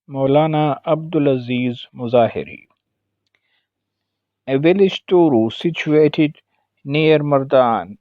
Molana Abdul Aziz Muzahiri, a village Toru situated near Mardan,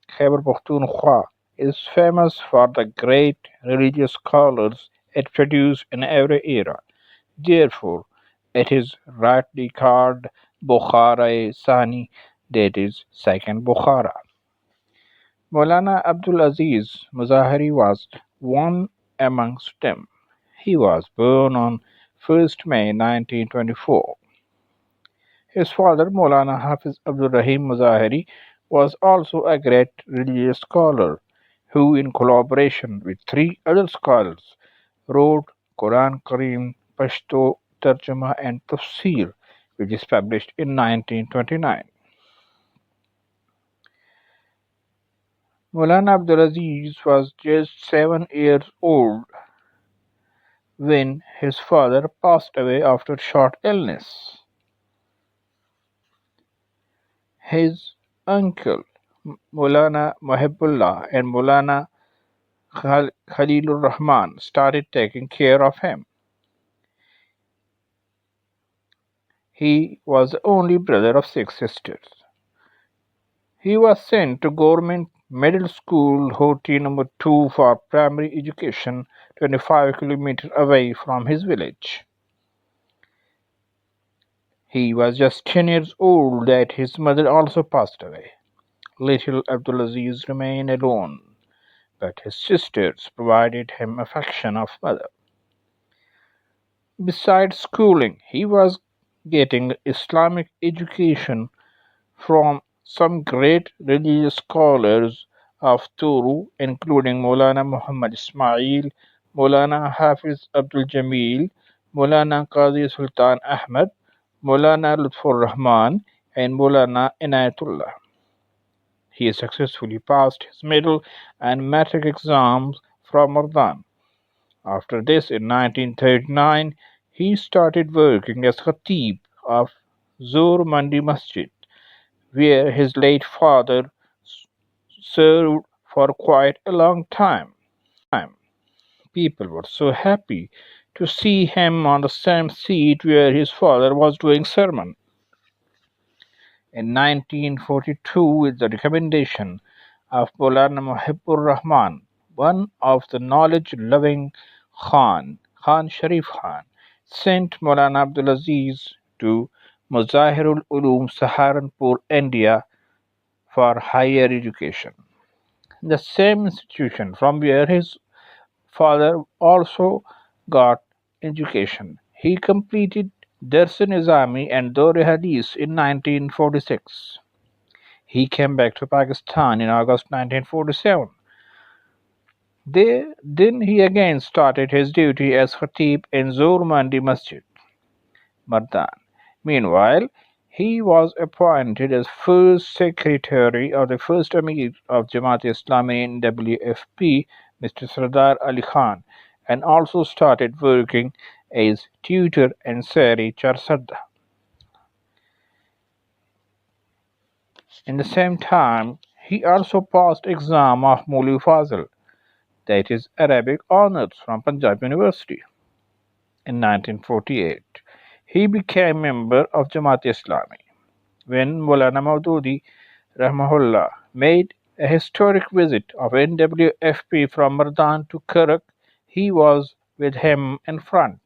Khyber Pakhtunkhwa, is famous for the great religious scholars it produced in every era. Therefore, it is rightly called Bukhara Sani, that is, Second Bukhara. Molana Abdul Aziz Muzahiri was one amongst them. He was born on 1st May 1924. His father, Molana Hafiz Abdul Rahim Muzahiri, was also a great religious scholar who, in collaboration with three other scholars, wrote Quran Kareem, Pashto, Tarjuma, and Tafsir, which is published in 1929. Molana Abdulaziz was just 7 years old when his father passed away after short illness. His uncle Molana Muhibbullah and Molana Khalilur Rahman started taking care of him. He was the only brother of six sisters. He was sent to Government Middle School Hoti number 2 for primary education 25 kilometers away from his village. He was just 10 years old that his mother also passed away. Little Abdulaziz remained alone, but his sisters provided him affection of mother. Besides schooling, he was getting Islamic education from some great religious scholars of Turu, including Molana Muhammad Ismail, Molana Hafiz Abdul Jamil, Molana Qazi Sultan Ahmad, Molana Lutfur Rahman, and Molana Inayatullah. He successfully passed his middle and matric exams from Mardan. After this, in 1939, he started working as Khatib of Zur Mandi Masjid, where his late father served for quite a long time. People were so happy to see him on the same seat where his father was doing sermon. In 1942, with the recommendation of Molana Muhibbur Rahman, one of the knowledge-loving Khan Sharif Khan, sent Molana Abdulaziz to Muzahirul Ulum Saharanpur, India for higher education. The same institution from where his father also got education. He completed Dars Nizami and Dore Hadith in 1946. He came back to Pakistan in August 1947. Then he again started his duty as Khatib in Zur Mandi Masjid, Mardan. Meanwhile, he was appointed as first secretary of the first Amir of Jamaat-e-Islami in WFP, Mr. Sardar Ali Khan, and also started working as tutor in Sari Charsadda. In the same time, he also passed exam of Muli Fazil, that is Arabic honors from Punjab University. In 1948, he became member of Jamaat-e-Islami. When Molana Maududi Rahmahullah made a historic visit of NWFP from Mardan to Karak, he was with him in front.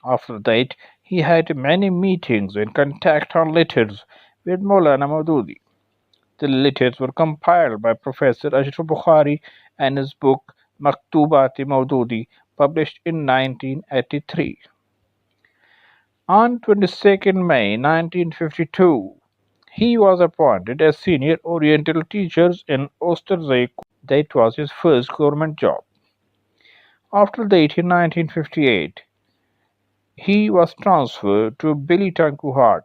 After that, he had many meetings and contact on letters with Molana Maududi. The letters were compiled by Professor Ashraf Bukhari and his book Maktubat-e Maududi, published in 1983. On 22nd May 1952, he was appointed as senior Oriental teacher in Osterzee. That was his first government job. After that, in 1958, he was transferred to Bilitankuhat.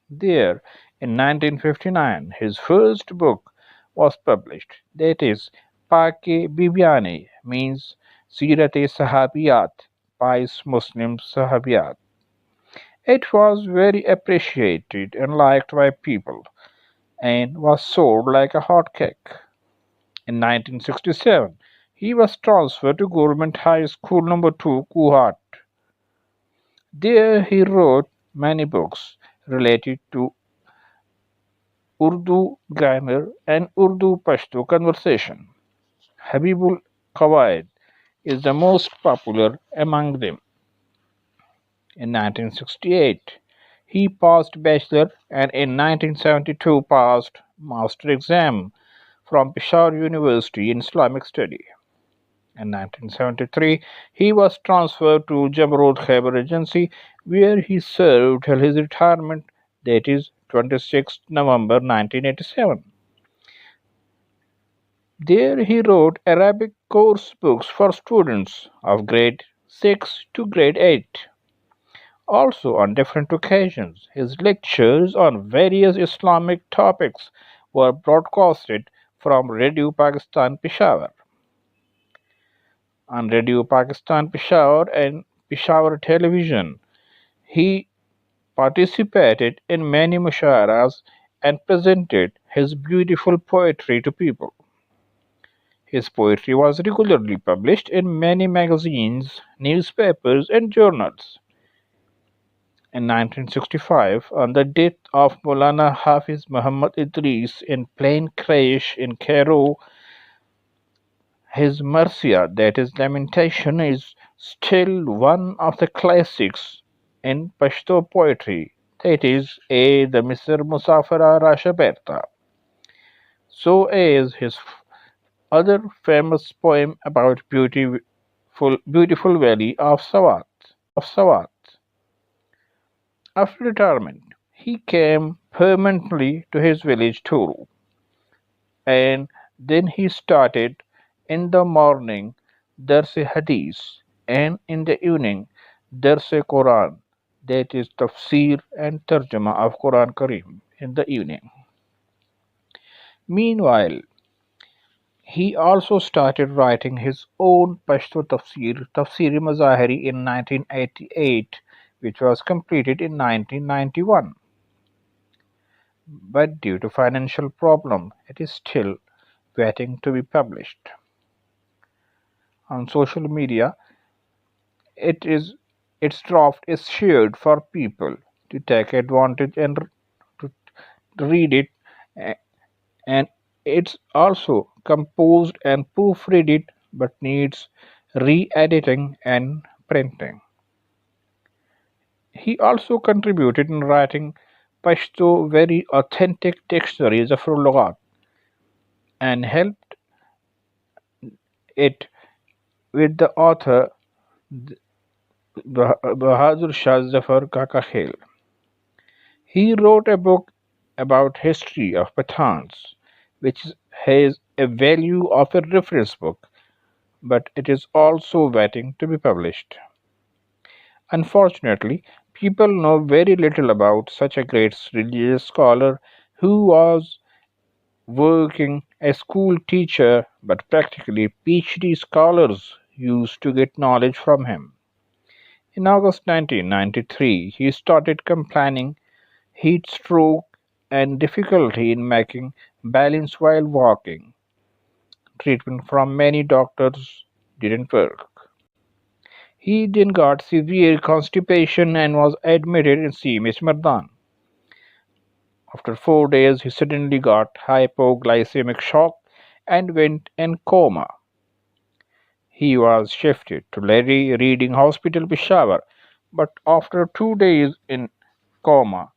There, in 1959, his first book was published, that is, Paake Bibyane, means Sirat-e Sahabiyat, Pious Muslim Sahabiyat. It was very appreciated and liked by people, and was sold like a hot cake. In 1967, He was transferred to Government High School Number 2, Kuhat. There he wrote many books related to Urdu grammar and Urdu Pashto conversation. Habibul Qawaid is the most popular among them. In 1968, he passed bachelor and in 1972 passed master exam from Peshawar University in Islamic study. In 1973, he was transferred to Jamrud Khyber Agency, where he served till his retirement, that is 26 November 1987. There he wrote Arabic course books for students of grade 6 to grade 8. Also, on different occasions, his lectures on various Islamic topics were broadcasted from Radio Pakistan Peshawar. On Radio Pakistan Peshawar and Peshawar Television, he participated in many musharas and presented his beautiful poetry to people. His poetry was regularly published in many magazines, newspapers, and journals. In 1965, on the death of Molana Hafiz Muhammad Idris in plane crash in Cairo, his Marcia, that is Lamentation, is still one of the classics in Pashto poetry, that is, the Misr Musafara Rasha Berta. So is his other famous poem about beautiful valley of Sawat. After retirement, he came permanently to his village Turu, and then he started in the morning Dars Hadith and in the evening Dars Quran, that is tafsir and tarjuma of Quran Kareem in the evening. Meanwhile, he also started writing his own Pashto tafsir, Tafsiri Muzahiri in 1988, which was completed in 1991. But due to financial problem, it is still waiting to be published. On social media, it is its draft is shared for people to take advantage and to read it, and it's also composed and proofread it but needs re-editing and printing. He also contributed in writing Pashto very authentic dictionaries of Lughat and helped it with the author Bahadur Shah Zafar Kaka Khail. He wrote a book about history of Pathans, which has a value of a reference book, but it is also waiting to be published. Unfortunately, people know very little about such a great religious scholar who was working as school teacher, but practically PhD scholars used to get knowledge from him. In August 1993, he started complaining heat stroke and difficulty in making balance while walking. Treatment from many doctors didn't work. He then got severe constipation and was admitted in CMS Mardan. After 4 days, he suddenly got hypoglycemic shock and went in coma. He was shifted to Larry Reading Hospital, Peshawar, but after 2 days in coma,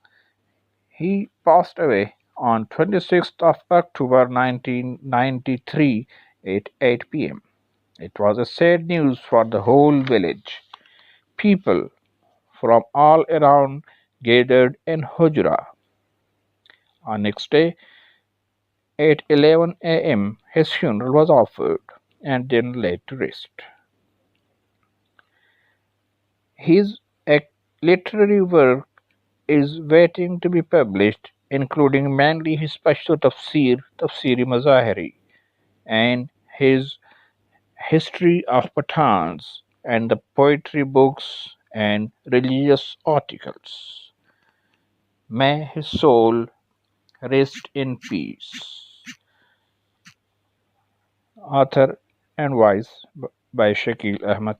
he passed away on 26th of October 1993 at 8 p.m. It was a sad news for the whole village. People from all around gathered in Hujra. On next day at 11 a.m. his funeral was offered and then laid to rest. His literary work is waiting to be published, including mainly his Pashto tafsir, Tafsiri Muzahiri, and his history of Pathans, and the poetry books and religious articles. May his soul rest in peace. Author and Wise by Shakil Ahmed.